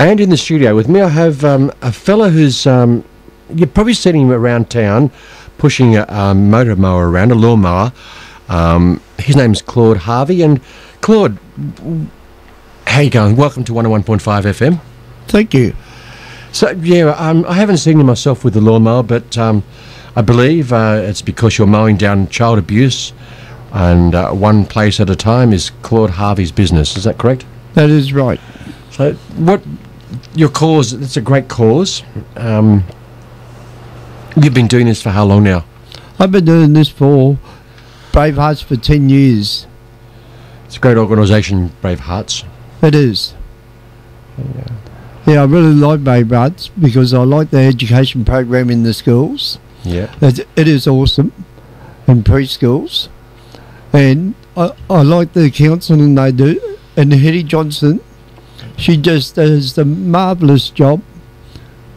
And in the studio with me, I have a fella who's, you've probably seen him around town pushing a motor mower around, a lawnmower. His name's Claude Harvey. And Claude, how you going? Welcome to 101.5 FM. Thank you. So, yeah, I haven't seen you myself with the lawnmower, but I believe it's because you're mowing down child abuse, and one place at a time is Claude Harvey's business. Is that correct? That is right. So, what your cause? It's a great cause. You've been doing this for how long now? I've been doing this for Brave Hearts for 10 years. It's a great organisation, Brave Hearts. It is. Yeah, I really like Brave Hearts because I like the education program in the schools. Yeah. It is awesome in preschools. And I like the counselling they do. And Hetty Johnson, she just does a marvellous job.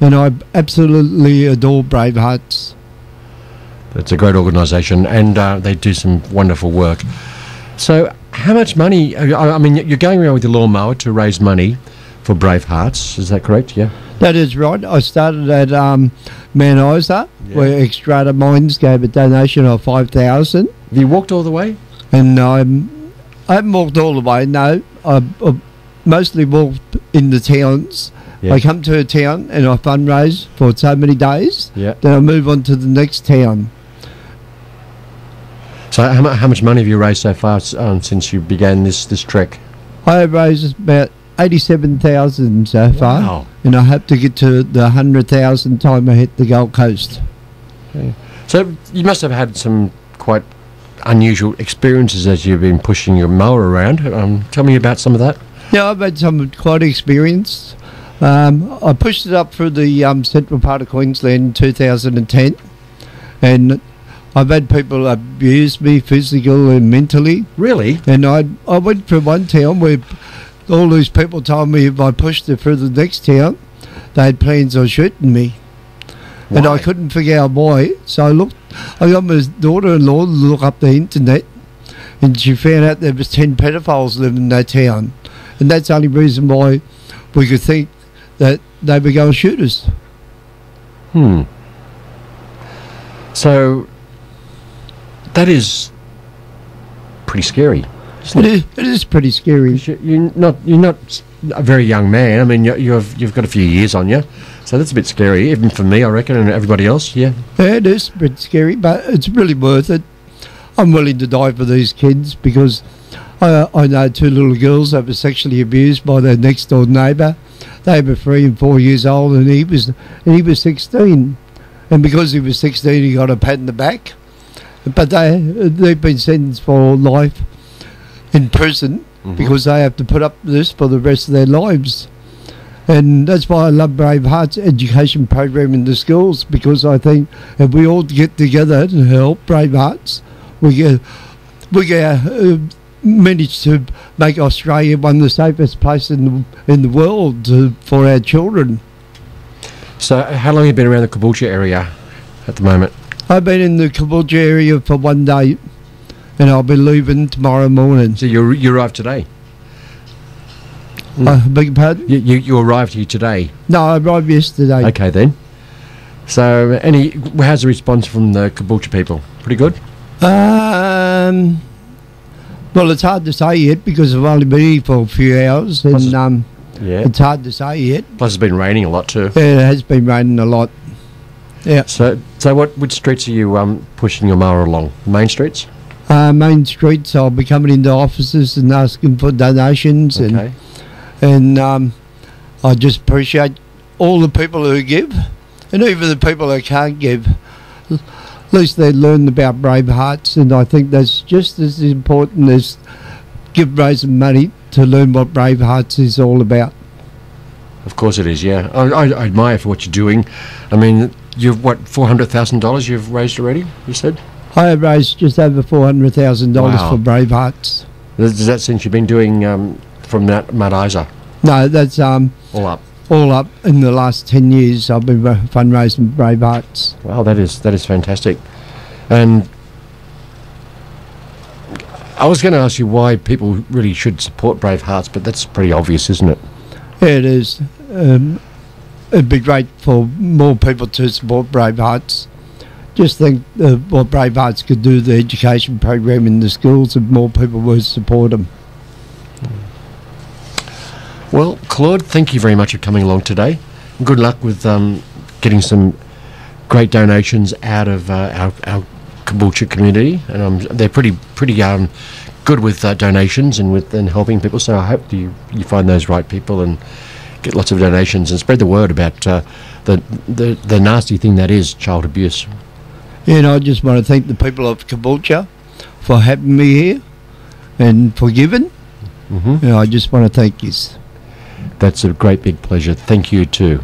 And I absolutely adore Brave Hearts. It's a great organisation, and they do some wonderful work. So, how much money? I mean, you're going around with your lawnmower to raise money for Brave Hearts. Is that correct? Yeah. That is right. I started at Mount Isa, where Extrata Mines gave a donation of $5,000. Have you walked all the way? And I haven't walked all the way. No, I've mostly walked in the towns. Yeah. I come to a town and I fundraise for so many days. Yeah. Then I move on to the next town. So how much money have you raised so far since you began this trek? I have raised about 87,000 so far. Wow. And I hope to get to the 100,000 time I hit the Gold Coast. Okay. So you must have had some quite unusual experiences as you've been pushing your mower around. Tell me about some of that. Yeah, I've had some quite experience. I pushed it up through the central part of Queensland in 2010, and I've had people abuse me physically and mentally. Really? And I went through one town where all these people told me if I pushed it through the next town, they had plans on shooting me. Why? And I couldn't figure out why. So I got my daughter-in-law to look up the internet, and she found out there was 10 pedophiles living in that town. And that's the only reason why we could think that they were going to shoot us. So that is pretty scary. It is pretty scary. You're not a very young man. I mean, you've got a few years on you, so that's a bit scary, even for me, I reckon, and everybody else. Yeah. Yeah, it is a bit scary, but it's really worth it. I'm willing to die for these kids because I know two little girls that were sexually abused by their next door neighbour. They were 3 and 4 years old, and he was 16. And because he was 16, he got a pat in the back. But they've been sentenced for life in prison because they have to put up with this for the rest of their lives. And that's why I love Brave Hearts education program in the schools, because I think if we all get together to help Brave Hearts, we get managed to make Australia one of the safest places in the world for our children. So how long have you been around the Caboolture area at the moment? I've been in the Caboolture area for 1 day, and I'll be leaving tomorrow morning. So you arrived today? Beg your pardon? You arrived here today? No, I arrived yesterday. Okay then. So how's the response from the Caboolture people? Pretty good? Well, it's hard to say yet because I've only been here for a few hours, and it's hard to say yet. Plus it's been raining a lot too. Yeah, it has been raining a lot. Yeah. So which streets are you pushing your mower along? Main streets? Main streets. I'll be coming into offices and asking for donations, and I just appreciate all the people who give, and even the people who can't give. At least they learn about Brave Hearts, and I think that's just as important as raising money to learn what Brave Hearts is all about. Of course it is, yeah. I admire for what you're doing. I mean, you've $400,000 you've raised already, you said? I have raised just over $400,000 for Brave Hearts. Is that since you've been doing from Mount Isa? No, that's all up. All up in the last 10 years I've been fundraising Brave Hearts. Wow, that is fantastic. And I was going to ask you why people really should support Brave Hearts, but that's pretty obvious, isn't it? Yeah, it is. it'd be great for more people to support Bravehearts. Just think what Bravehearts could do, the education program in the schools, if more people would support them. Well, Claude, thank you very much for coming along today. Good luck with getting some great donations out of our Caboolture community, and they're pretty good with donations and helping people. So I hope you find those right people and get lots of donations and spread the word about the nasty thing that is child abuse. Yeah, and I just want to thank the people of Caboolture for having me here and for giving. I just want to thank you. That's a great big pleasure. Thank you too.